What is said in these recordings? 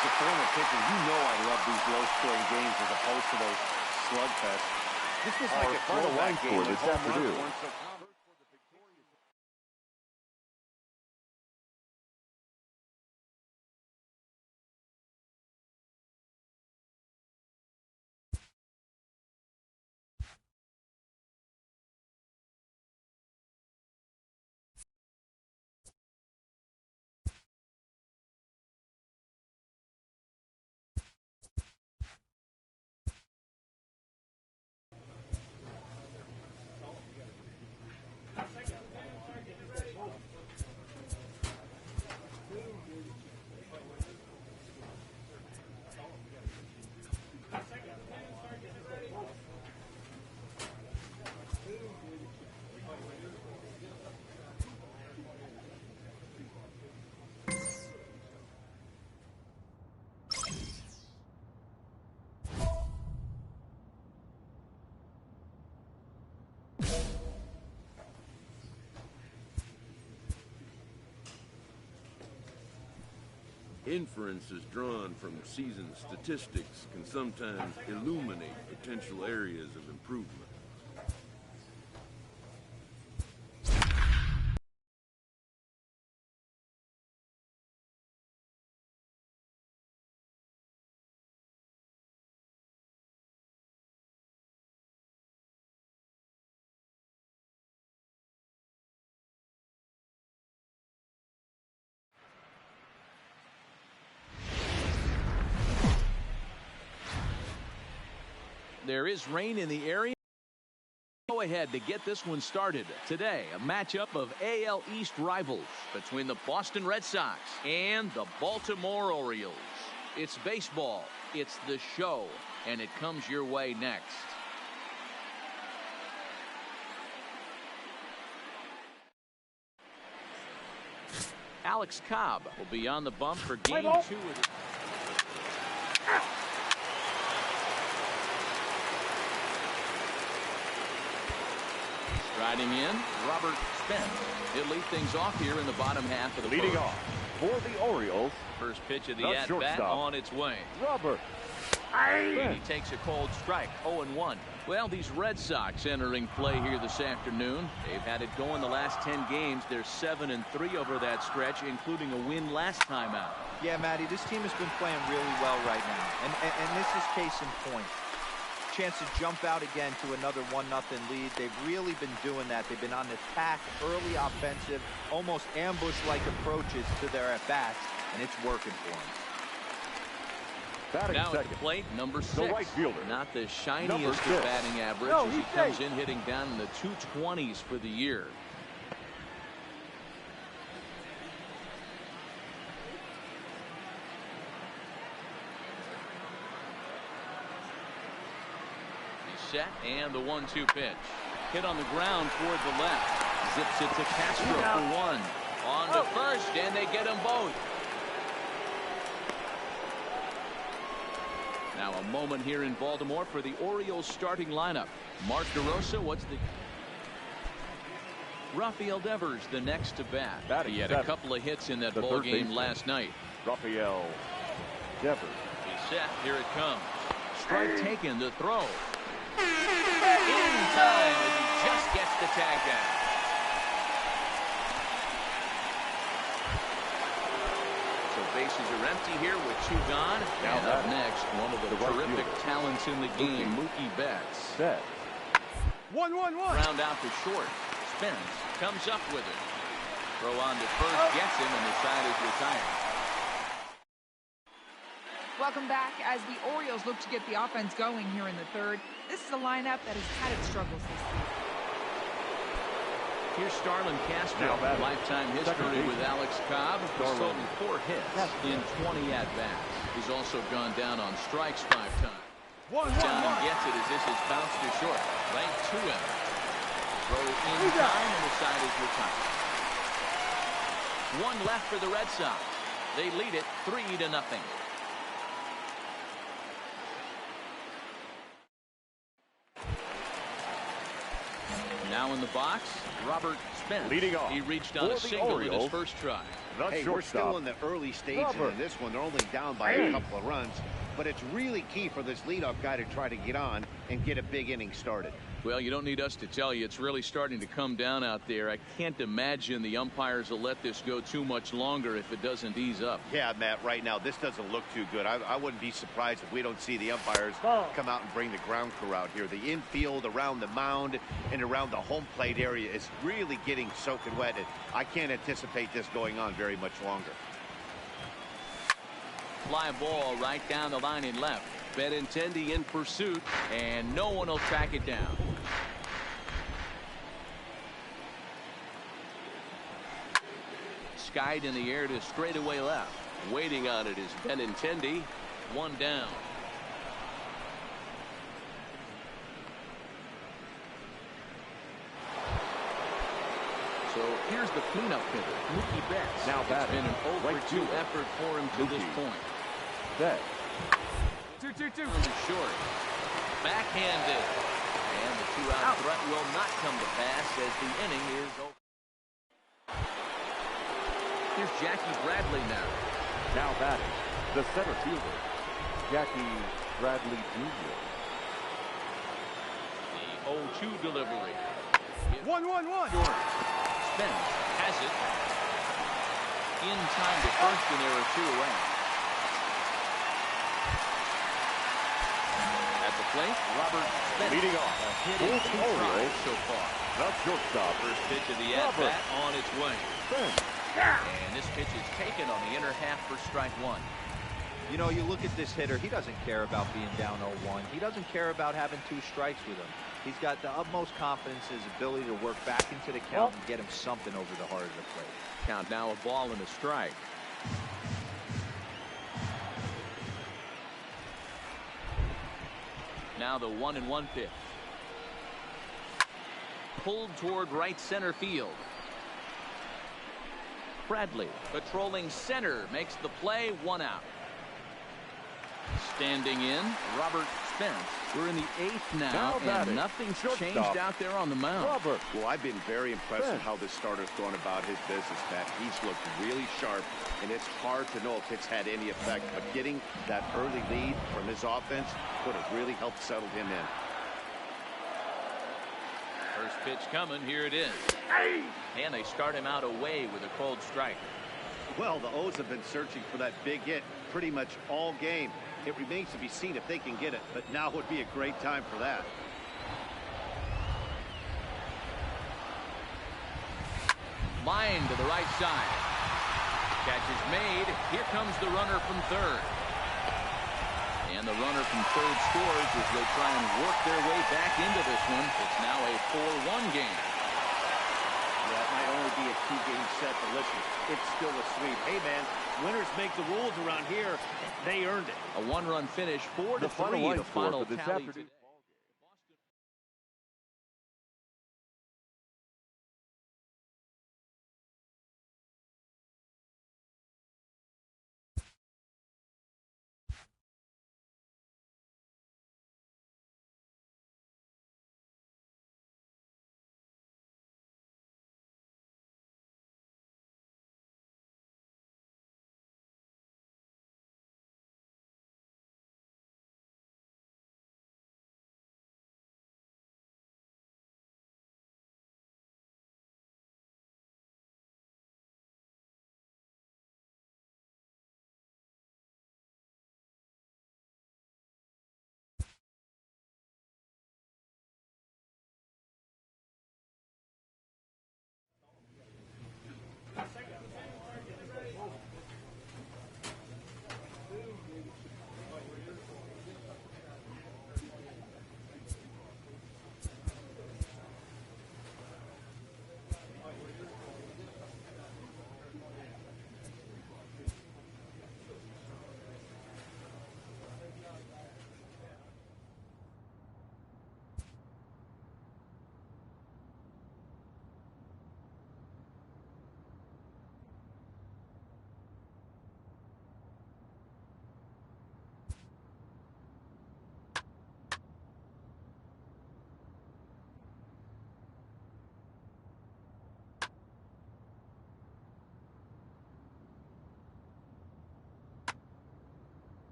as a former pitcher, you know I love these low-scoring games as opposed to those slugfests. This was like a final line score this afternoon. Inferences drawn from season statistics can sometimes illuminate potential areas of improvement. There is rain in the area. Go ahead to get this one started. Today, a matchup of AL East rivals between the Boston Red Sox and the Baltimore Orioles. It's baseball, it's the show, and it comes your way next. Alex Cobb will be on the bump for game 2 of the Riding in, Robert Spence. He'll lead things off here in the bottom half of the leading first. off for the Orioles. First pitch of the at-bat on its way. Robert. And he takes a cold strike, 0-1. Well, these Red Sox entering play here this afternoon. They've had it going the last 10 games. They're 7-3 over that stretch, including a win last time out. Yeah, Matty, this team has been playing really well right now. And this is case in point. Chance to jump out again to another 1-0 lead. They've really been doing that. They've been on attack, early offensive, almost ambush-like approaches to their at-bats, and it's working for them. Batting now second. At the plate, number 6. The right fielder. Not the shiniest of batting average as he comes in hitting down in the 220s for the year. Set and the 1-2 pitch. Hit on the ground toward the left. Zips it to Castro for 1. On to first, and they get them both. Now a moment here in Baltimore for the Orioles starting lineup. Mark DeRosa, what's the... Rafael Devers, the next to bat. He had a couple of hits in that ball game last night. Rafael Devers. He's set. Here it comes. Strike taken, the throw. In time as he just gets the tag down. So bases are empty here with 2 gone. Now and up next, one of the terrific talents in the game, Mookie Betts. Set. 1-1-1. Round out to short. Spence comes up with it. Throw on to first, gets him, and the side is retired. Welcome back as the Orioles look to get the offense going here in the third. This is a lineup that has had its struggles this season. Here's Starlin Castro, lifetime history with Alex Cobb, who's totaled 4 hits in 20 at-bats. He's also gone down on strikes 5 times. Down and gets it as this is bounced to short. Right to him. Throw in time, and the side is retired. 1 left for the Red Sox. They lead it 3-0. Now in the box, Robert Spence. Leading off He reached on a for the single in his Orioles, first try. Hey, we're still in the early stages of this one. They're only down by a couple of runs, but it's really key for this leadoff guy to try to get on and get a big inning started. Well, you don't need us to tell you it's really starting to come down out there. I can't imagine the umpires will let this go too much longer if it doesn't ease up. Yeah, Matt, right now this doesn't look too good. I wouldn't be surprised if we don't see the umpires come out and bring the ground crew out here. The infield around the mound and around the home plate area is really getting soaking wet, and I can't anticipate this going on very much longer. Fly ball right down the line and left. Benintendi in pursuit, and no one will track it down. Skied in the air to straightaway left. Waiting on it is Benintendi. One down. So here's the cleanup hitter, Mookie Betts. Now it's batting. been an over-2 effort for him to this point. Betts. 2-2-2. Short. Backhanded. And the two-out threat will not come to pass as the inning is over. Here's Jackie Bradley now. Now batting, the center fielder, Jackie Bradley Jr. The 0-2 delivery. 1-1-1. Short. Spence has it. In time to first, and there are two away. At the plate, Robert Spence. Leading off A hit for in the 2 Orioles. tries so far. The shortstop, First pitch of the Robert at-bat on its way. Spence. And this pitch is taken on the inner half for strike one. You know, you look at this hitter, he doesn't care about being down 0-1. He doesn't care about having 2 strikes with him. He's got the utmost confidence in his ability to work back into the count and get him something over the heart of the plate. Count now, a ball and a strike. Now the 1-1 pitch. Pulled toward right center field. Bradley patrolling center makes the play, 1 out. Standing in, Robert Spence. We're in the 8th now and batting, nothing's changed shortstop, out there on the mound. Robert. Well, I've been very impressed with how this starter's gone about his business, Matt. He's looked really sharp, and it's hard to know if it's had any effect. But getting that early lead from his offense could have really helped settle him in. First pitch coming, here it is. And they start him out away with a cold strike. Well, the O's have been searching for that big hit pretty much all game. It remains to be seen if they can get it, but now would be a great time for that. Line to the right side. Catch is made. Here comes the runner from third. And the runner from third scores as they try and work their way back into this one. It's now a 4-1 game. Yeah, it might only be a 2-game set, but listen, it's still a sweep. Hey, man, winners make the rules around here. They earned it. A 1-run finish, 4-3, The final line the score final for this tally afternoon. today.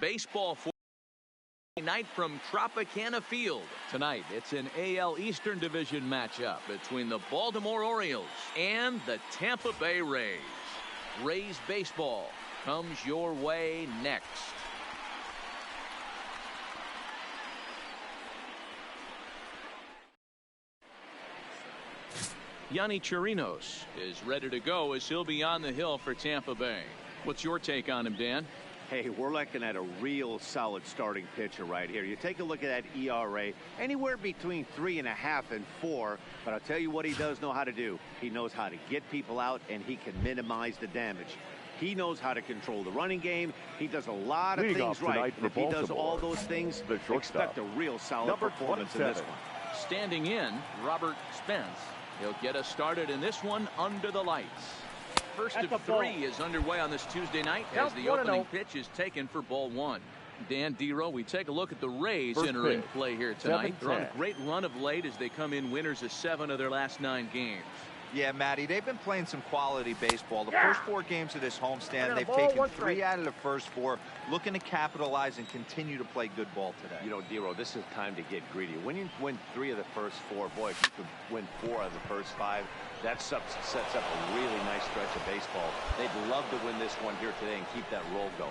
baseball for night from Tropicana Field. Tonight, it's an AL Eastern Division matchup between the Baltimore Orioles and the Tampa Bay Rays. Rays baseball comes your way next. Yonny Chirinos is ready to go as he'll be on the hill for Tampa Bay. What's your take on him, Dan? Hey, we're looking at a real solid starting pitcher right here. You take a look at that ERA, anywhere between 3.5 and 4. But I'll tell you what he does know how to do. He knows how to get people out, and he can minimize the damage. He knows how to control the running game. He does a lot of things right. If he does all those things, expect a real solid performance in this one. Standing in, Robert Spence. He'll get us started in this one under the lights. First of 3 is underway on this Tuesday night as the opening pitch is taken for ball 1. Dan Dero, we take a look at the Rays entering play here tonight. They're on a great run of late as they come in winners of 7 of their last 9 games. Yeah, Matty, they've been playing some quality baseball. The first 4 games of this homestand, they've taken 3 out of the first 4, looking to capitalize and continue to play good ball today. You know, Dero, this is time to get greedy. When you win 3 of the first 4, boy, if you could win 4 out of the first 5, that sets up a really nice stretch of baseball. They'd love to win this one here today and keep that roll going.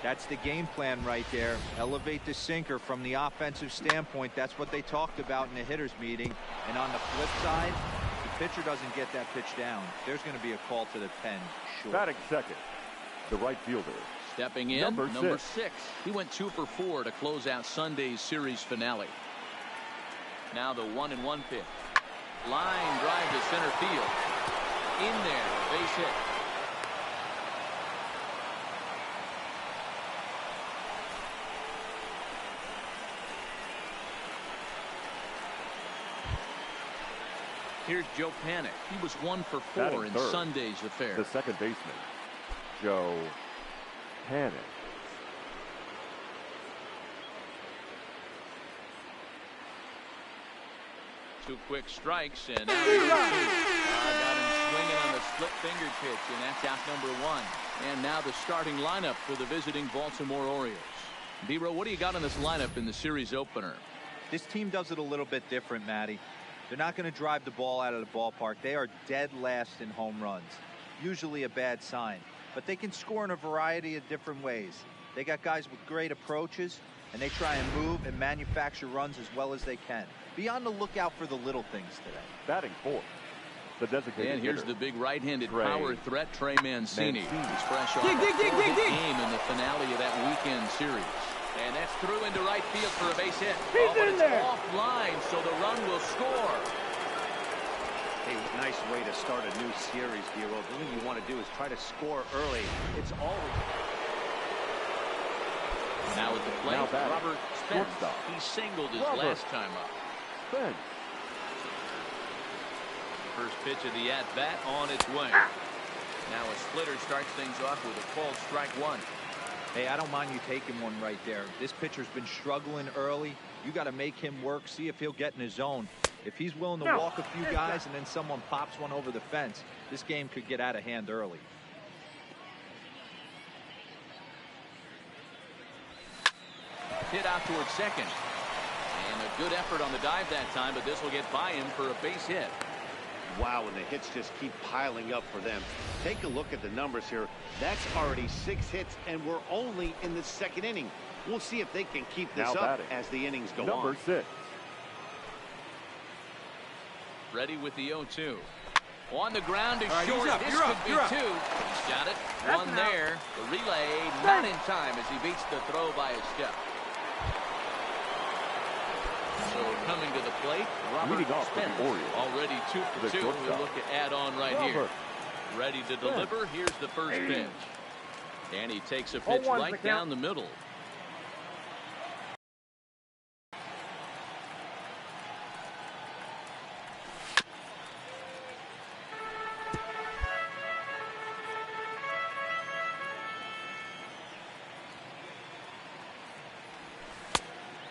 That's the game plan right there. Elevate the sinker from the offensive standpoint. That's what they talked about in the hitters meeting. And on the flip side, if the pitcher doesn't get that pitch down, there's going to be a call to the pen. Sure. Batting second, the right fielder. Stepping in, number 6. He went 2 for 4 to close out Sunday's series finale. Now the 1-1 pitch. Line drive to center field. In there, base hit. Here's Joe Panik. He was 1 for 4 in Sunday's affair. The second baseman, Joe Panik. 2 quick strikes, and now he's 2. Got him swinging on the split finger pitch, and that's out number 1. And now the starting lineup for the visiting Baltimore Orioles. Dero, what do you got on this lineup in the series opener? This team does it a little bit different, Matty. They're not going to drive the ball out of the ballpark. They are dead last in home runs. Usually a bad sign. But they can score in a variety of different ways. They got guys with great approaches, and they try and move and manufacture runs as well as they can. Be on the lookout for the little things today. Batting 4th, the designated And here's hitter, the big right-handed power threat, Trey Mancini. He's fresh off a game in the finale of that weekend series. And that's through into right field for a base hit. But it's offline, so the run will score. Hey, nice way to start a new series, Dero. The thing you want to do is try to score early. It's always... Now at the plate, Robert Spence. He singled his last time up. Spence. First pitch of the at-bat on its way. Now a splitter starts things off with a called strike 1. Hey, I don't mind you taking one right there. This pitcher's been struggling early. You got to make him work, see if he'll get in his zone. If he's willing to walk a few guys and then someone pops one over the fence, this game could get out of hand early. Hit out towards second. And a good effort on the dive that time, but this will get by him for a base hit. Wow, and the hits just keep piling up for them. Take a look at the numbers here. That's already 6 hits, and we're only in the 2nd inning. We'll see if they can keep this up as the innings go on. Number 6. Ready with the 0-2. On the ground is short. This could be 2. He's got it. One there. The relay not in time as he beats the throw by a step. So coming to the plate, Robert Spence, already 2 for 2. We'll look at add-on right here. Ready to deliver. Here's the first pitch. And he takes a pitch right down the middle.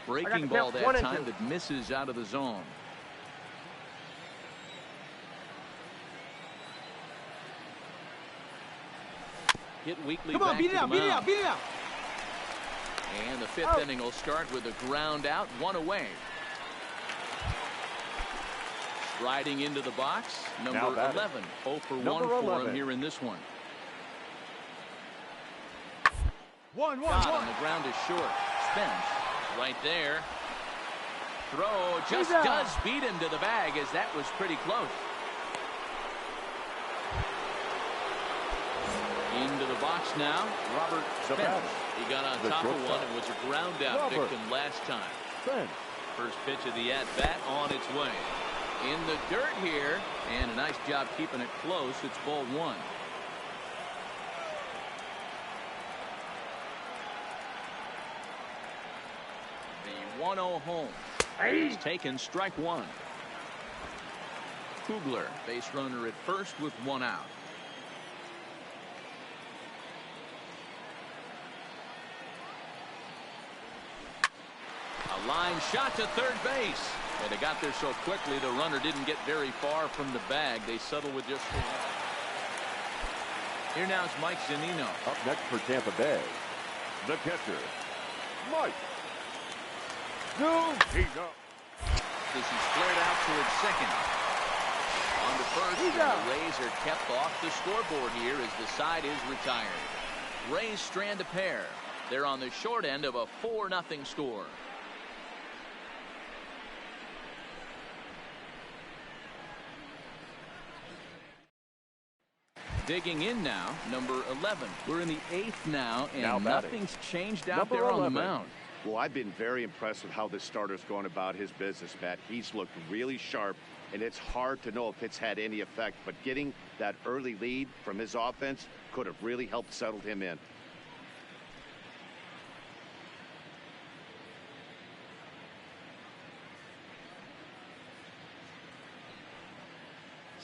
Breaking ball that time that misses out of the zone. Hit weakly back to the mound. Beat it out. And the fifth inning will start with a ground out, one away. Riding into the box, number 11. 0 for 1 for him here in this one. One. On the ground is short. Spence right there. Throw just does beat him to the bag, as that was pretty close. Into the box now, Robert Spence. He got on top of one and was a ground out victim last time. First pitch of the at-bat on its way. In the dirt here, and a nice job keeping it close. It's ball one. The 1-0 home. He's taken strike one. Kugler, base runner at first with one out. A line shot to third base. And they got there so quickly, the runner didn't get very far from the bag. They settled with just one. Here now is Mike Zunino. Up next for Tampa Bay, the catcher, Mike Zunino. This is flared out towards second. On to first, and the Rays are kept off the scoreboard here as the side is retired. Rays strand a pair. They're on the short end of a 4-0 score. Digging in now, number 11. We're in the 8th now, and nothing's changed out there on the mound. Well, I've been very impressed with how this starter's going about his business, Matt. He's looked really sharp, and it's hard to know if it's had any effect, but getting that early lead from his offense could have really helped settle him in.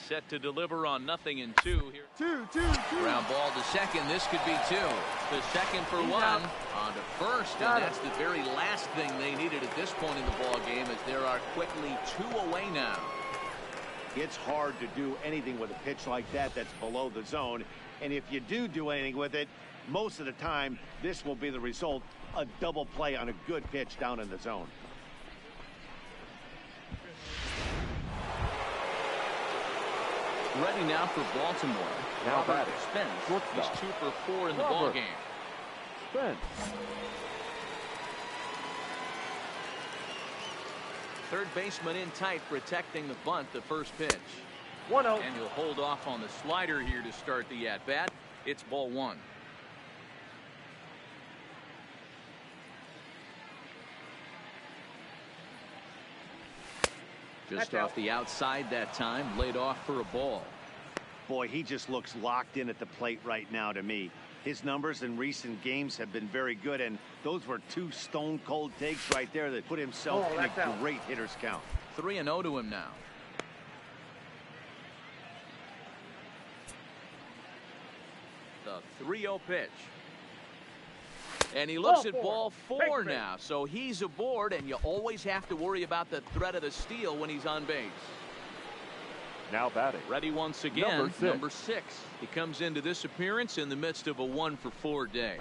Set to deliver on 0-2 here. Two. Ground ball to second. This could be 2. To second for 1. On to first, and that's the very last thing they needed at this point in the ball game, as there are quickly 2 away now. It's hard to do anything with a pitch like that that's below the zone, and if you do anything with it, most of the time this will be the result: a double play on a good pitch down in the zone. Ready now for Baltimore. Robert Spence. He's 2 for 4 in the ball game. Spence. Third baseman in tight, protecting the bunt. The first pitch. 1-0. And he'll hold off on the slider here to start the at bat. It's ball 1. Just off the outside that time, laid off for a ball. Boy, he just looks locked in at the plate right now to me. His numbers in recent games have been very good, and those were 2 stone-cold takes right there that put himself in a great hitter's count. 3-0 to him now. The 3-0 pitch. And he looks at ball 4 now, so he's aboard, and you always have to worry about the threat of the steal when he's on base. Now batting. Ready once again, number 6. He comes into this appearance in the midst of a 1-for-4 day.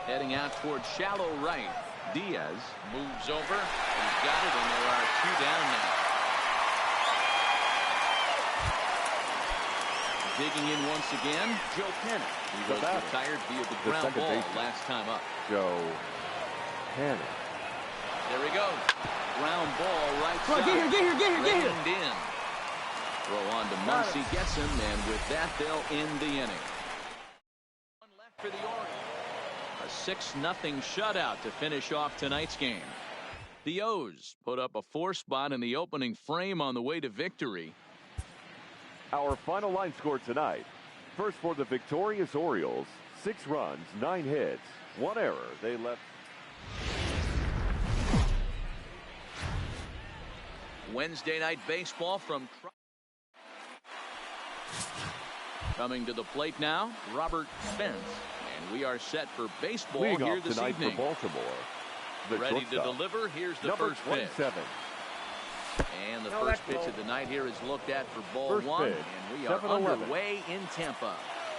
Heading out towards shallow right. Diaz moves over. He's got it, and there are 2 down now. Digging in once again, Joe Penna. He was retired via the ground ball last time up. Joe Penna. There he goes. Ground ball right side. Get here. Reined in. Throw on to Muncy, gets him, and with that, they'll end the inning. One left for the Orioles. A 6-0 shutout to finish off tonight's game. The O's put up a 4 spot in the opening frame on the way to victory. Our final line score tonight. First for the victorious Orioles, 6 runs, 9 hits, 1 error. They left. Wednesday night baseball from coming to the plate now, Robert Spence. And we are set for baseball Leading here off this tonight evening. For Baltimore, the ready to shortstop, deliver. Here's the number first pitch. 27. And the first pitch of the night here is looked at for ball First 1. pitch, And we are 7-11. underway in Tampa.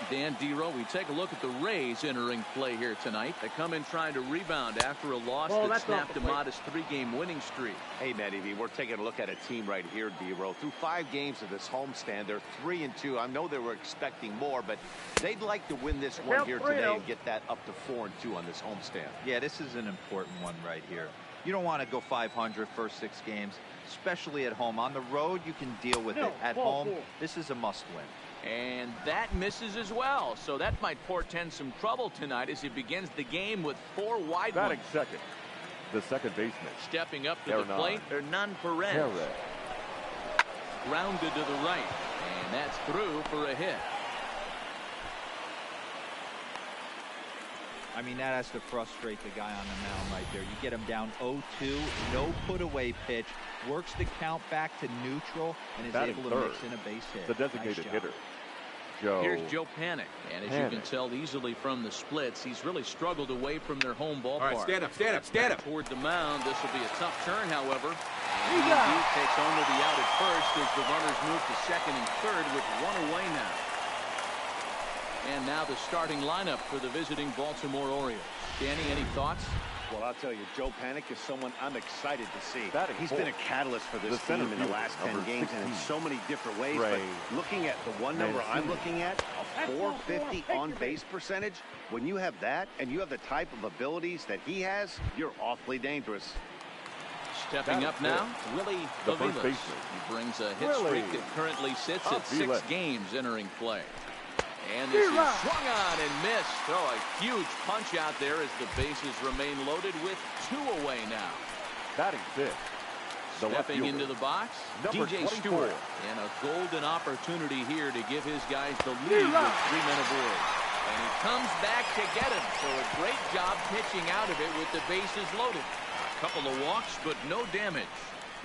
Dan Dero, we take a look at the Rays entering play here tonight. They come in trying to rebound after a loss that snapped a modest 3-game winning streak. Hey, Matty V, we're taking a look at a team right here, Dero. Through 5 games of this homestand, they're 3-2. I know they were expecting more, but they'd like to win this one here today and get that up to 4-2 on this homestand. Yeah, this is an important one right here. You don't want to go 500 first 6 games, especially at home. On the road, you can deal with it. At home, this is a must-win. And that misses as well, so that might portend some trouble tonight as he begins the game with 4 wide ones. Batting second, the second baseman. Stepping up to the plate, Hernan Perez. Grounded to the right, and that's through for a hit. I mean, that has to frustrate the guy on the mound right there. You get him down 0-2, no put-away pitch, works the count back to neutral, and is able to mix in a base hit. The designated hitter. Here's Joe Panik, and as you can tell easily from the splits, he's really struggled away from their home ballpark. All right, stand up, stand up, stand up. Toward the mound, this will be a tough turn, however. And he takes only the out at first as the runners move to second and third with 1 away now. And now the starting lineup for the visiting Baltimore Orioles. Danny, any thoughts? Well, I'll tell you, Joe Panik is someone I'm excited to see. He's been a catalyst for this team in the last 10 games and in so many different ways. But looking at the one number I'm looking at, a 450 on-base percentage, when you have that and you have the type of abilities that he has, you're awfully dangerous. Stepping up now, Willie Aviles. He brings a hit streak that currently sits at 6 games entering play. And this is swung on and missed. Oh, a huge punch out there as the bases remain loaded with 2 away now. Batting fifth. Stepping into the box, DJ Stewart. And a golden opportunity here to give his guys the lead with 3 men aboard. And he comes back to get him. So a great job pitching out of it with the bases loaded. A couple of walks, but no damage.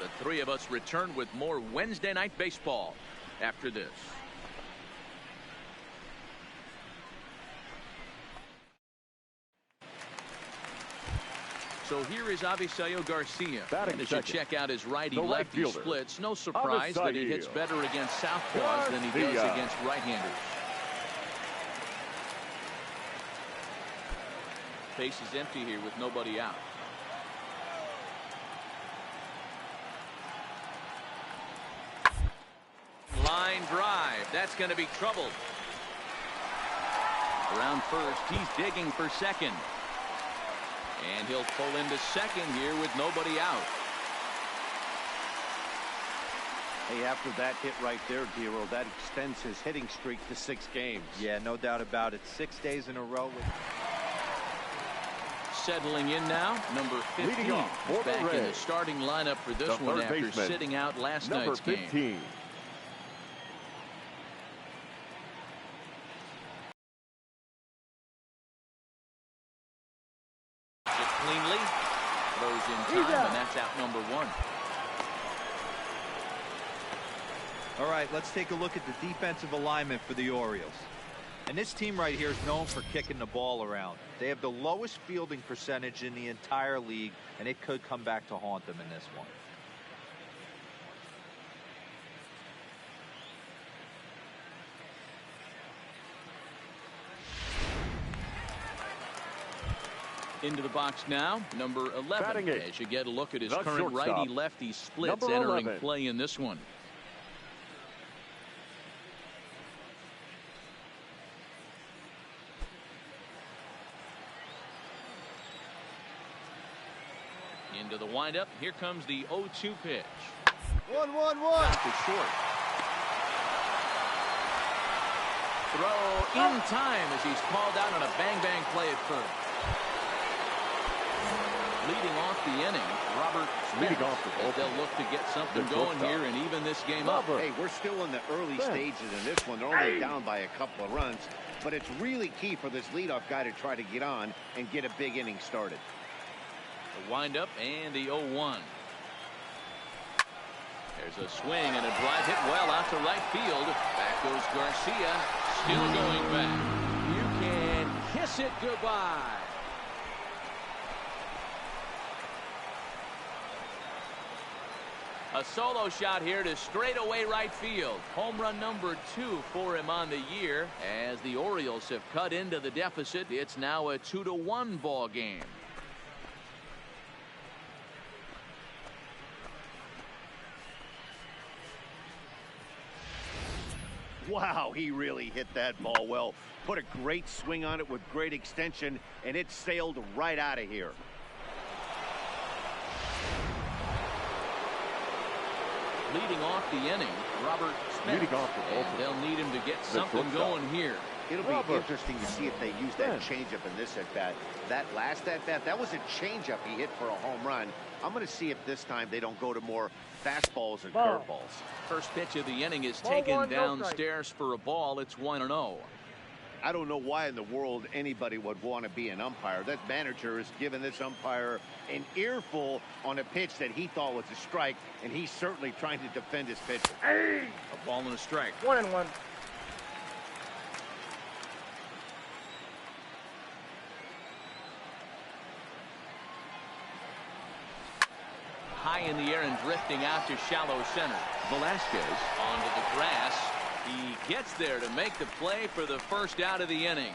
The 3 of us return with more Wednesday Night Baseball after this. So here is Avisail Garcia. And as you check out his righty-lefty splits, no surprise that he hits better against southpaws than he does against right-handers. Base is empty here with nobody out. Line drive. That's going to be trouble. Around first, he's digging for second. And he'll pull into second here with nobody out. Hey, after that hit right there, Dero, that extends his hitting streak to 6 games. Yeah, no doubt about it. 6 days in a row. Settling in now, number 15. Back in the starting lineup for this one after sitting out last night's game. Cleanly throws in time, and that's out number 1. All right, let's take a look at the defensive alignment for the Orioles. And this team right here is known for kicking the ball around. They have the lowest fielding percentage in the entire league, and it could come back to haunt them in this one. Into the box now, number 11. As you get a look at his current righty-lefty splits entering play in this one. Into the windup. Here comes the 0-2 pitch. 1-1-1. Back to short. Throw in time as he's called out on a bang-bang play at first. Leading off the inning, Robert Spence. They'll look to get something going here and even this game up. Hey, we're still in the early stages in this one. They're only down by a couple of runs, but it's really key for this leadoff guy to try to get on and get a big inning started. The windup and the 0-1. There's a swing and a drive hit well out to right field. Back goes Garcia, still going back. You can kiss it goodbye. A solo shot here to straightaway right field. Home run number 2 for him on the year. As the Orioles have cut into the deficit, it's now a 2-1 ball game. Wow, he really hit that ball well. Put a great swing on it with great extension, and it sailed right out of here. Leading off the inning, Robert Spence. And they'll need him to get something going here. It'll be interesting to see if they use that changeup in this at-bat. That last at-bat, that was a changeup he hit for a home run. I'm going to see if this time they don't go to more fastballs and curveballs. First pitch of the inning is taken downstairs for a ball. It's 1-0. I don't know why in the world anybody would want to be an umpire. That manager has given this umpire an earful on a pitch that he thought was a strike, and he's certainly trying to defend his pitch. A ball and a strike. 1-1. High in the air and drifting out to shallow center. Velasquez onto the grass. He gets there to make the play for the first out of the inning.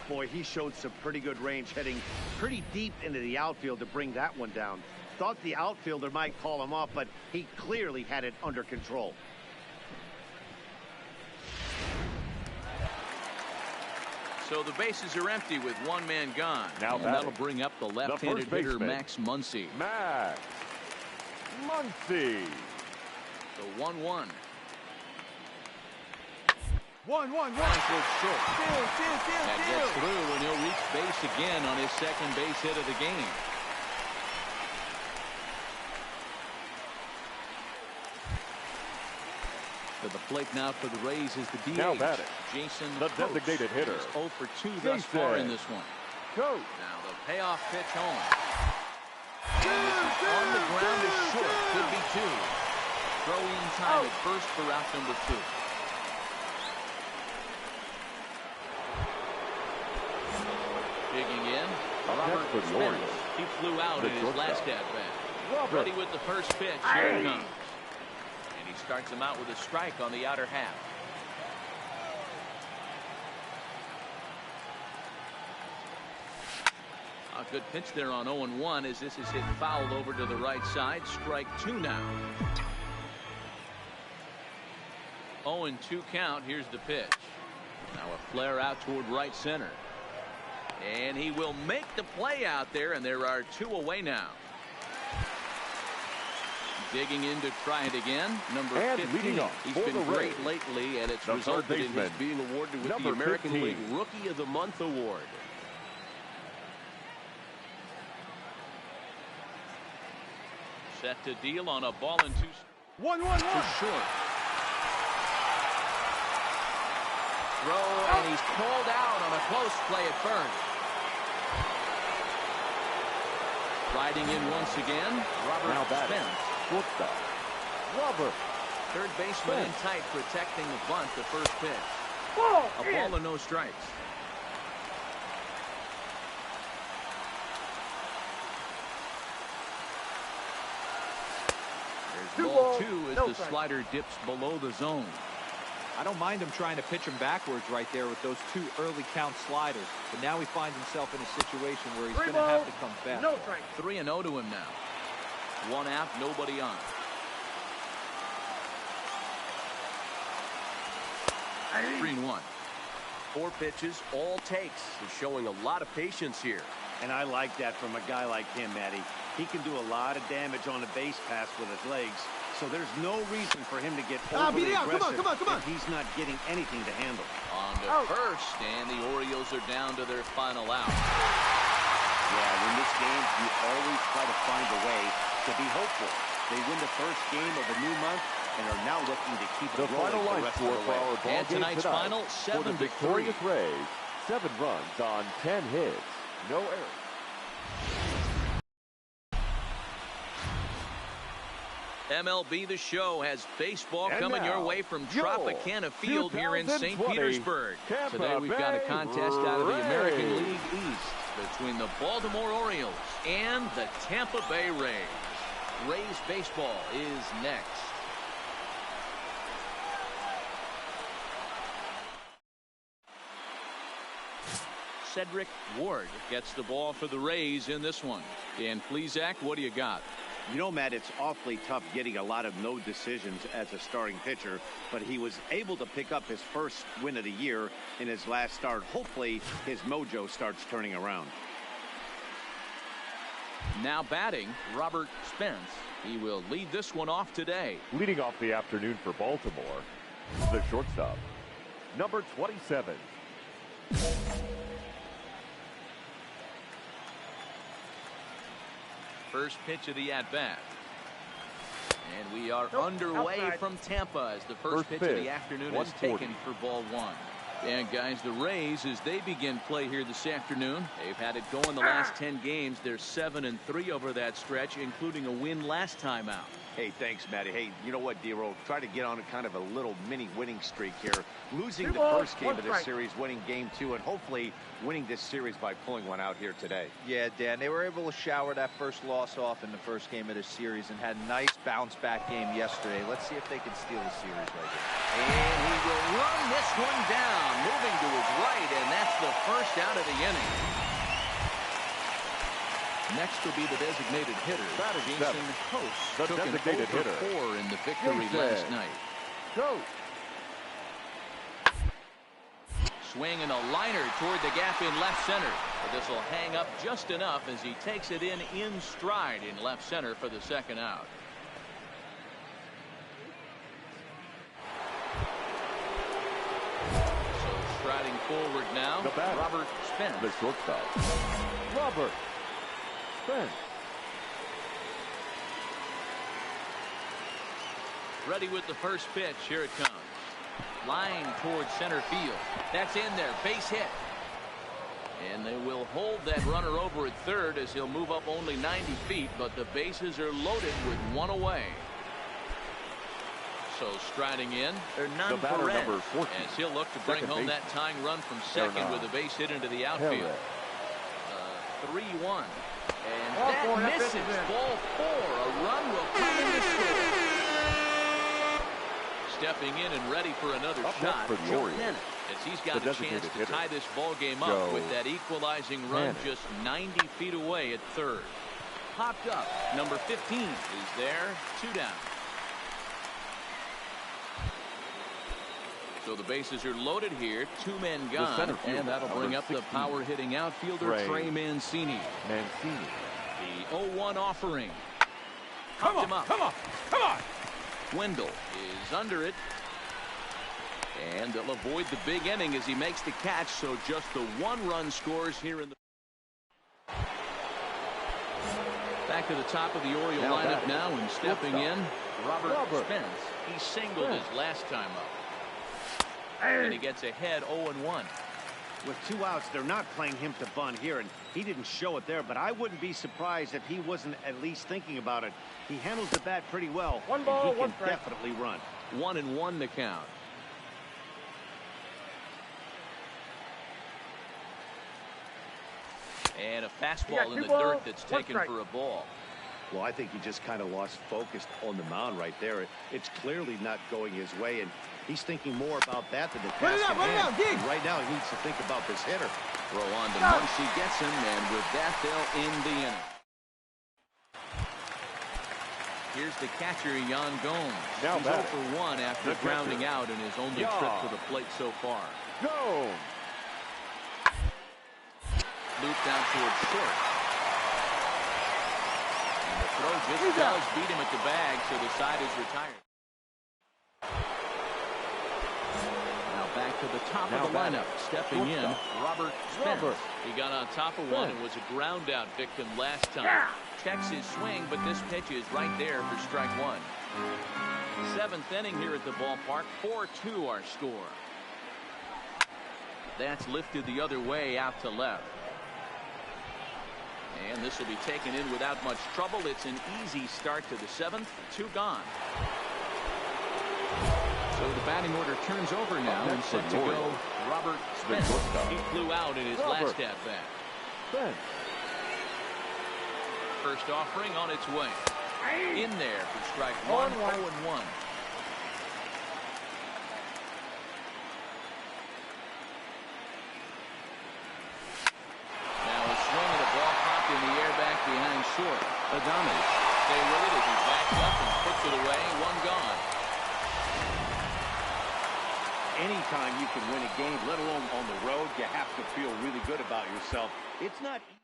Boy, he showed some pretty good range, heading pretty deep into the outfield to bring that one down. Thought the outfielder might call him off, but he clearly had it under control. So the bases are empty with one man gone. Now and that'll bring up the left-handed hitter, Max Muncy. Max Muncy. The 1-1. 1-1-1. That gets through, and he'll reach base again on his second base hit of the game. To the plate now for the Rays is the DH. Now batting, Jason, the designated hitter. 0 for 2 thus far in this one. Coach. Now the payoff pitch home. On the ground is short. Could be 2. Throw-in time at first for out number 2. Digging in, Robert Spence. He flew out in his last at-bat. Ready with the first pitch. Here it comes. And he starts him out with a strike on the outer half. A good pitch there on 0-1 as this is hit fouled over to the right side. Strike 2 now. 0-2 count. Here's the pitch. Now a flare out toward right center. And he will make the play out there, and there are 2 away now. Digging in to try it again. Number 15. He's been great lately, and it's resulted in his being awarded with the American League Rookie of the Month award. Set to deal on a ball and 2. 1-1-1. For short. Throw, and he's called out on a close play at first. Riding in once again, Robert Spence. Robert. Third baseman in tight, protecting the bunt, the first pitch. A ball and no strikes. There's ball 2 as the slider dips below the zone. I don't mind him trying to pitch him backwards right there with those 2 early count sliders. But now he finds himself in a situation where he's going to have to come fast. 3-0 to him now. 1 out, nobody on. 3-1. 4 pitches, all takes. He's showing a lot of patience here. And I like that from a guy like him, Matty. He can do a lot of damage on a base pass with his legs. So there's no reason for him to get overly aggressive if he's not getting anything to handle. On to first, and the Orioles are down to their final out. Yeah, in this game, you always try to find a way to be hopeful. They win the first game of a new month and are now looking to keep it rolling the rest of the way. And tonight's final, 7 for the victorious Rays. 7 runs on 10 hits. No errors. MLB The Show has baseball coming your way from Tropicana Field here in St. Petersburg. Today we've got a contest out of the American League East between the Baltimore Orioles and the Tampa Bay Rays. Rays baseball is next. Cedric Ward gets the ball for the Rays in this one. And Plesac, what do you got? You know, Matt, it's awfully tough getting a lot of no decisions as a starting pitcher, but he was able to pick up his first win of the year in his last start. Hopefully his mojo starts turning around. Now batting, Robert Spence. He will lead this one off today. Leading off the afternoon for Baltimore, the shortstop, number 27. First pitch of the at-bat. And we are underway from Tampa as the first pitch of the afternoon is taken for ball one. And guys, the Rays, as they begin play here this afternoon, they've had it going the last 10 games. They're 7-3 over that stretch, including a win last time out. Hey, thanks, Matty. Hey, you know what, D-Roll? Try to get on a kind of a little mini winning streak here. Losing the first game of the series, winning game 2, and hopefully winning this series by pulling one out here today. Yeah, Dan, they were able to shower that first loss off in the first game of the series and had a nice bounce-back game yesterday. Let's see if they can steal the series right here. And he will run this one down, moving to his right, and that's the first out of the inning. Next will be the designated hitter. Jason Post the took designated an over 4 in the victory last night. Go. Swing and a liner toward the gap in left center. But this will hang up just enough as he takes it in stride in left center for the second out. So striding forward now, Robert Spence. The shortstop, Robert Spence. Ready with the first pitch. Here it comes. Line towards center field. That's in there. Base hit. And they will hold that runner over at third as he'll move up only 90 feet, but the bases are loaded with one away. So striding in, they're none for Red, as he'll look to bring home that tying run from second with a base hit into the outfield. 3-1. And that misses. Ball 4. A run will come in to score. Stepping in and ready for another shot, Joe Bennett, as he's got a chance to tie this ball game up with that equalizing run just 90 feet away at third. Popped up. Number 15 is there. 2 down. So the bases are loaded here. 2 men gone, and that'll bring up the power-hitting outfielder Trey Mancini. The 0-1 offering. Come on. Wendell is under it. And they'll avoid the big inning as he makes the catch, so just the 1 run scores here in the... Back to the top of the Oriole lineup now, and stepping in, Robert Spence. He singled his last time up. And he gets ahead 0-1. With 2 outs, they're not playing him to bunt here, and he didn't show it there, but I wouldn't be surprised if he wasn't at least thinking about it. He handles the bat pretty well. 1 ball, and he 1 can definitely run. 1-1 the count. And a fastball in the dirt that's taken for a ball. Well, I think he just kind of lost focus on the mound right there. It's clearly not going his way, and he's thinking more about that than the task at hand. Right now, he needs to think about this hitter. Throw on to Muncy gets him, and with that, they'll end the inning. Here's the catcher, Yan Gomes. He's 0 for 1 after grounding out in his only trip to the plate so far. Gomes. Looped out towards short. And the throw just does beat him at the bag, so the side is retired. Now back to the top of the lineup. Stepping in, Robert Spence. He got on top of one and was a ground out victim last time. Checks his swing, but this pitch is right there for strike 1. 7th inning here at the ballpark. 4-2 our score. That's lifted the other way out to left. And this will be taken in without much trouble. It's an easy start to the 7th. 2 gone. So the batting order turns over now and set to go Robert Spence. He flew out in his last at-bat. First offering on its way. In there for strike one, 0-1. Now a swing and a ball popped in the air back behind short. Adame stay with it as he backs up and puts it away. One gone. Anytime you can win a game, let alone on the road, you have to feel really good about yourself. It's not easy.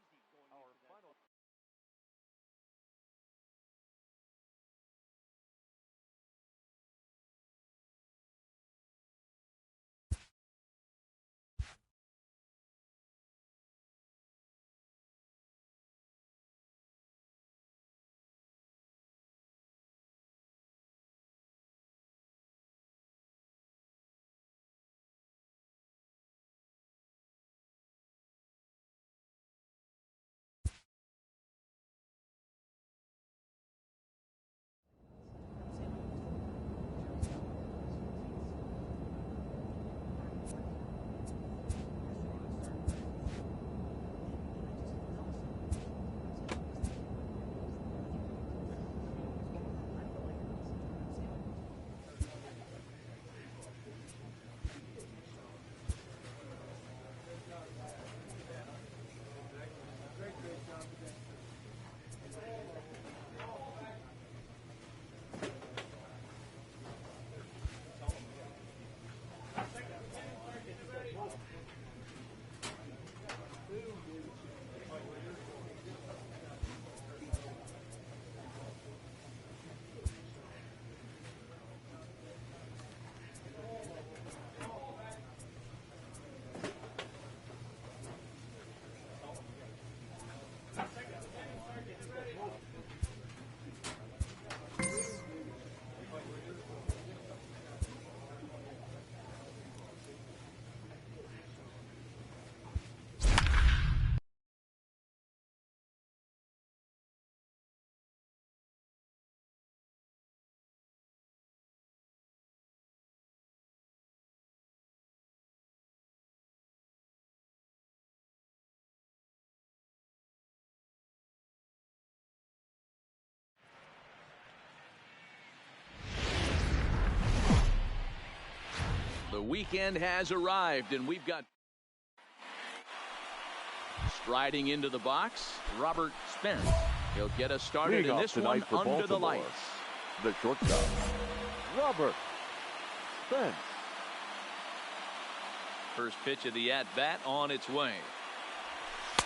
The weekend has arrived, and we've got striding into the box, Robert Spence. He'll get us started in this one under the lights. The shortstop, Robert Spence. First pitch of the at-bat on its way.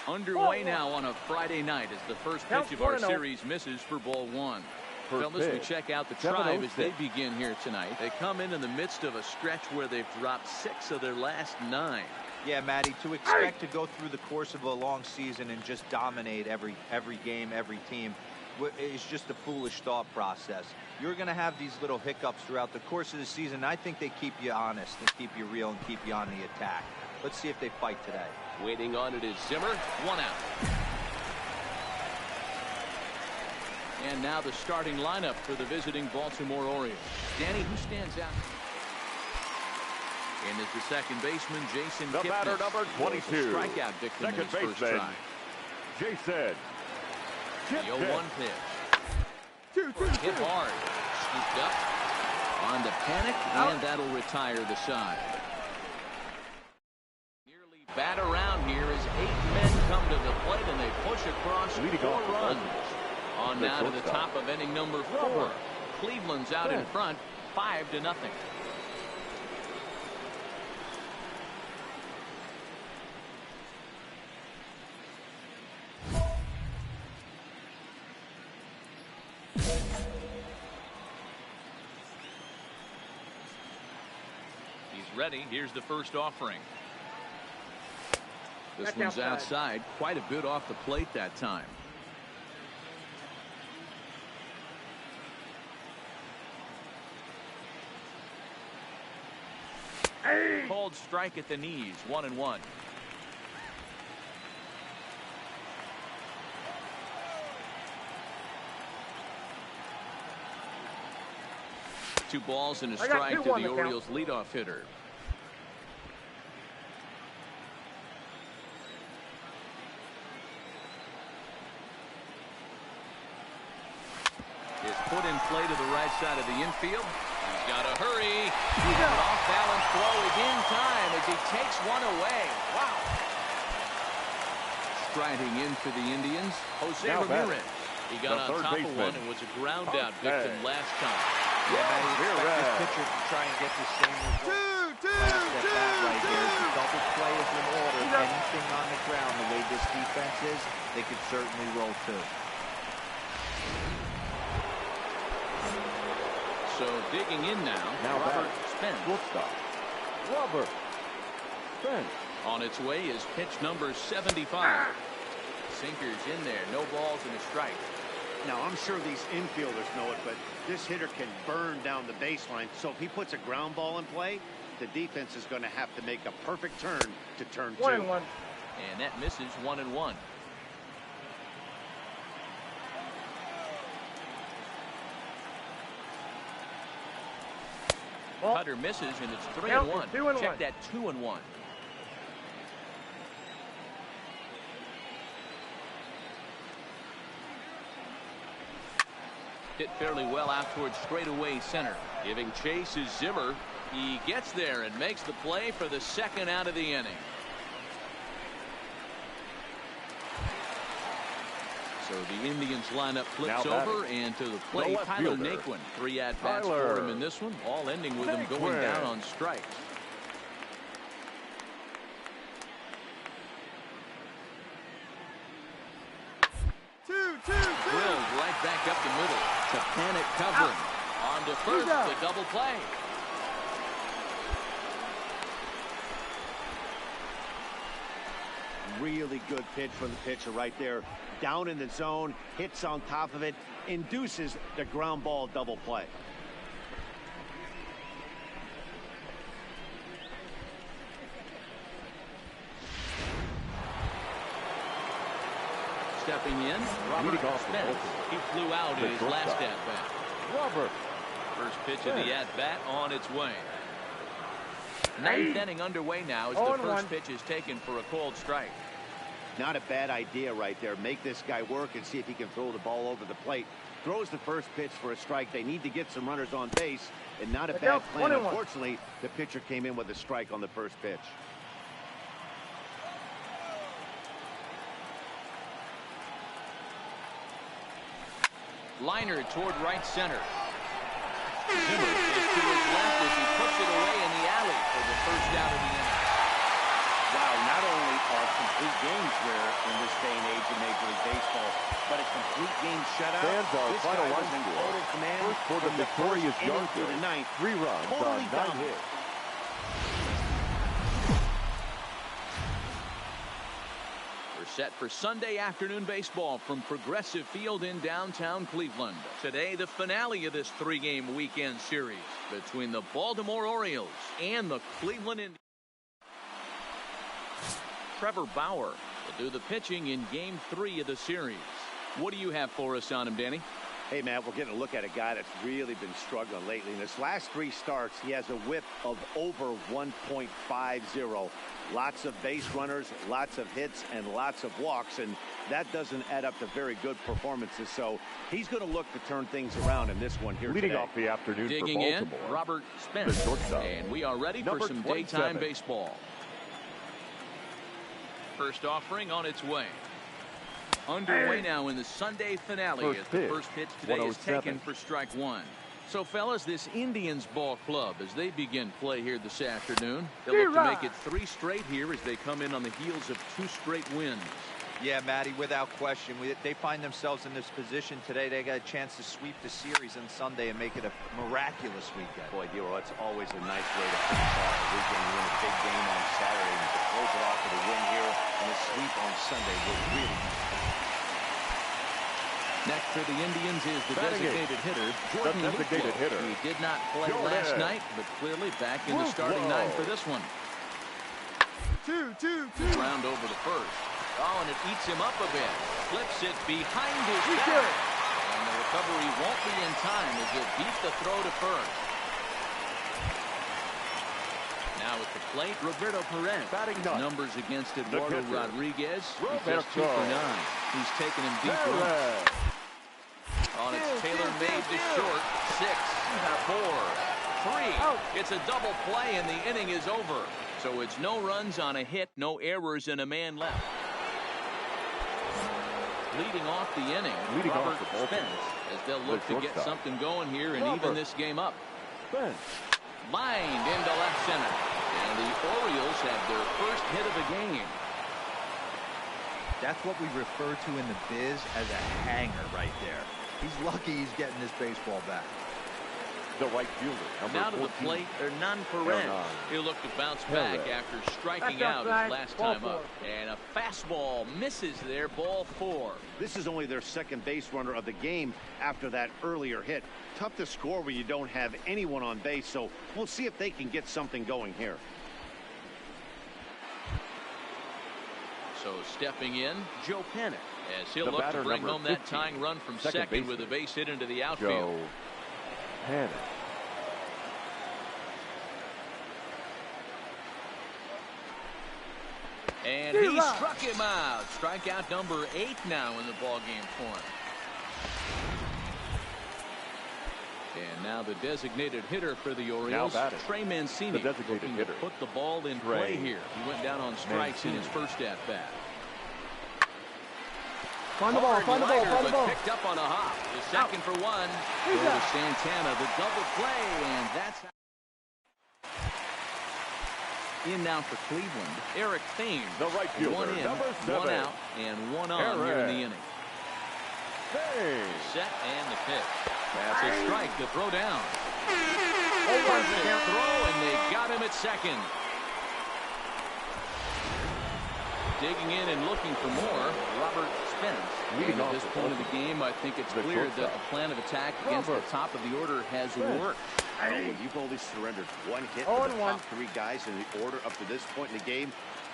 Underway now on a Friday night as the first pitch of our series misses for ball one. Fellas, we check out the Tribe as they begin here tonight. They come in the midst of a stretch where they've dropped 6 of their last 9. Yeah, Matty, to expect to go through the course of a long season and just dominate every game, every team is just a foolish thought process. You're going to have these little hiccups throughout the course of the season. I think they keep you honest and keep you real and keep you on the attack. Let's see if they fight today. Waiting on it is Zimmer. 1 out. And now the starting lineup for the visiting Baltimore Orioles. Danny, who stands out? And is the second baseman, Jason The batter, number 22. Strikeout victim Second in his first baseman, try. Jason. The 0-1 pitch. Hit hard. Scooped up. On to Panic, and that'll retire the side. Nearly bat around here as 8 men come to the plate, and they push across 4 runs. On now to the top of inning number 4. Cleveland's out in front, 5-0. He's ready. Here's the first offering. This one's outside. Quite a bit off the plate that time. Called strike at the knees. 1-1. Two balls and a strike to the Orioles leadoff hitter. put in play to the right side of the infield. He's got to hurry. An off-balance throw is in time as he takes one away. Wow. Striding in for the Indians, Jose Ramirez. He got on top of one and was a ground-out victim last time. Yeah, man, he expects this pitcher to try and get the same result. Last at bat right here. The double play is in order. Anything on the ground, the way this defense is, they could certainly roll too. So digging in now Robert Spence. Robert Spence. On its way is pitch number 75. Sinkers in there, no balls and a strike. Now, I'm sure these infielders know it, but this hitter can burn down the baseline. So if he puts a ground ball in play, the defense is going to have to make a perfect turn to turn 2. 1-1. And that misses 1-1. Cutter misses, and it's 3-1. Check that 2-1. Hit fairly well out towards straightaway center. Giving chase is Zimmer. He gets there and makes the play for the second out of the inning. So the Indians lineup flips over, and to the plate, Tyler Naquin. 3 at-bats for him in this one, all ending with him going down on strikes. Drilled right back up the middle. Panic covering. On to first, the double play. Really good pitch from the pitcher right there. Down in the zone, hits on top of it, induces the ground ball double play. Stepping in, Robert Spence. He flew out in his last at-bat. Robert. First pitch of the at-bat on its way. Ninth inning underway now as the first pitch is taken for a called strike. Not a bad idea right there. Make this guy work and see if he can throw the ball over the plate. Throws the first pitch for a strike. They need to get some runners on base, and not a bad plan. Unfortunately, the pitcher came in with a strike on the first pitch. Liner toward right center. Zimmer is to his left as he puts it away in the alley for the first out of the inning. Wow, not only are complete games rare in this day and age in Major League Baseball, but a complete game shutout. Fans are This final guy line was in score. total command First for the victorious Yankees. through the ninth. 3 runs Totally on 9 dominant. hits. We're set for Sunday afternoon baseball from Progressive Field in downtown Cleveland. Today, the finale of this 3-game weekend series between the Baltimore Orioles and the Cleveland Indians. Trevor Bauer will do the pitching in Game 3 of the series. What do you have for us on him, Danny? Hey, Matt, we're getting a look at a guy that's really been struggling lately. In his last 3 starts, he has a whip of over 1.50. Lots of base runners, lots of hits, and lots of walks, and that doesn't add up to very good performances. So he's going to look to turn things around in this one here Leading today. off the afternoon Digging for Baltimore, in, Robert Spence. And we are ready for some daytime baseball. First offering on its way. Underway now in the Sunday finale as the first pitch today is taken for strike 1. So, fellas, this Indians ball club, as they begin play here this afternoon, they'll look to make it 3 straight here as they come in on the heels of 2 straight wins. Yeah, Matty, without question. They find themselves in this position today. They got a chance to sweep the series on Sunday and make it a miraculous weekend. Boy, Dero, it's always a nice way to finish off the weekend. You win a big game on Saturday, and to close it off with a win here and a sweep on Sunday will really be fun. Next for the Indians is the designated hitter, Jordan designated hitter. He did not play last night, but clearly back in the starting 9 for this one. 2-2-2. Round over the first. Oh, and it eats him up a bit. Flips it behind his back. And the recovery won't be in time as it beat the throw to first. Now at the plate, Roberto Perez. Batting Numbers against Eduardo Rodriguez. He's just 2 for 9. He's taken him deep. On its tailor-made to short. 6, 4, 3. It's a double play, and the inning is over. So it's no runs on a hit, no errors, and a man left. Leading off the inning, Robert Spence, as they'll look to get something going here and even this game up. Lined into left center. And the Orioles have their first hit of the game. That's what we refer to in the biz as a hanger right there. He's lucky he's getting this baseball back. The right fielder. Now to the plate, Hernan Perez. He'll look to bounce back after striking out his last time up. And a fastball misses there, ball 4. This is only their second base runner of the game after that earlier hit. Tough to score when you don't have anyone on base, so we'll see if they can get something going here. So stepping in, Joe Panic, as he'll look to bring home that tying run from second with a base hit into the outfield. Panic. And he struck him out. Strikeout number 8 now in the ballgame for him. And now the designated hitter for the Orioles, Trey Mancini, looking to put the ball in play here. He went down on strikes in his first at-bat. Find the ball, find the ball, find the ball. Picked up on a hop. The second for one. Over Santana, the double play, and that's in now for Cleveland. Eric Thames. The right fielder, one in, one out, and one on here in the inning. Set and the pitch. That's a strike to throw down. Perfect throw, and they got him at second. Digging in and looking for more, Robert Spence. At this point of the game, I think it's clear that the plan of attack against the top of the order has worked. Well, you've only surrendered one hit to the top 3 guys in the order up to this point in the game.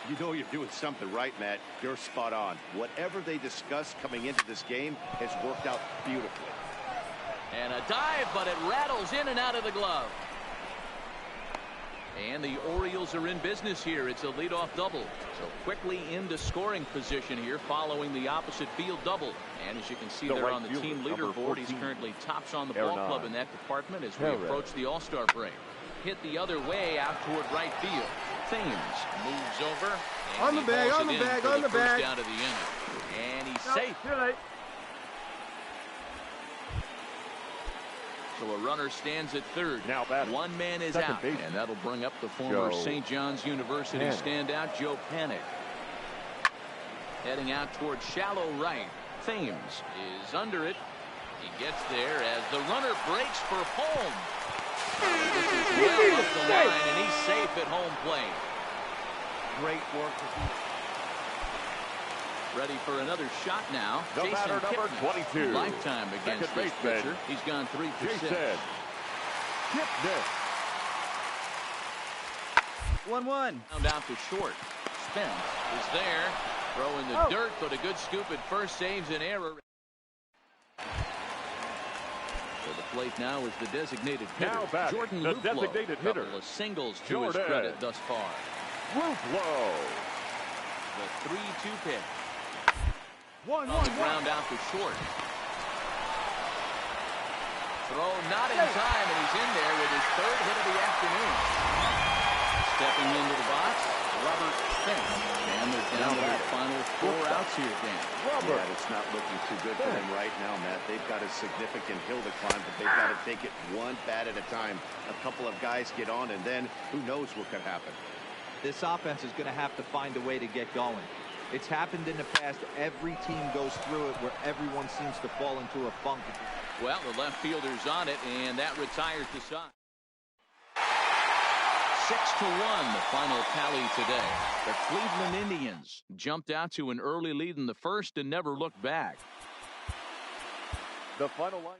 You know you're doing something right, Matt. You're spot on. Whatever they discussed coming into this game has worked out beautifully. And a dive, but it rattles in and out of the glove. And the Orioles are in business here. It's a leadoff double. So quickly into scoring position here following the opposite field double. And as you can see there on the team leaderboard, he's currently tops on the ball club in that department as we approach the All-Star break. Hit the other way out toward right field. Thames moves over. On the bag, on the bag, on the bag. Down to the inning. And he's safe. So a runner stands at third. Now batting. One man is out. And that'll bring up the former St. John's University standout, Joe Panic. Heading out towards shallow right. Thames is under it. He gets there as the runner breaks for home. This is well up the line, and he's safe at home plate. Great work. Ready for another shot now. The batter, number 22. Lifetime against this pitcher. He's gone 3 for 6. Kipnis. 1-1. Found out to short. Spence is there. Throw in the dirt, but a good scoop at first saves an error. So the plate now is the designated hitter. Jordan the Luplow. designated hitter. Couple of singles to his credit thus far. Luplow. The 3-2 pitch. On the ground out to short. Throw not in time, and he's in there with his 3rd hit of the afternoon. Stepping into the box, Robert Spence. And they're down to their final 4 outs here, Dan. Yeah, it's not looking too good for them right now, Matt. They've got a significant hill to climb, but they've got to take it one bat at a time. A couple of guys get on, and then who knows what could happen. This offense is going to have to find a way to get going. It's happened in the past. Every team goes through it where everyone seems to fall into a funk. Well, the left fielder's on it, and that retires the side. 6-1, the final tally today. The Cleveland Indians jumped out to an early lead in the first and never looked back. The final line.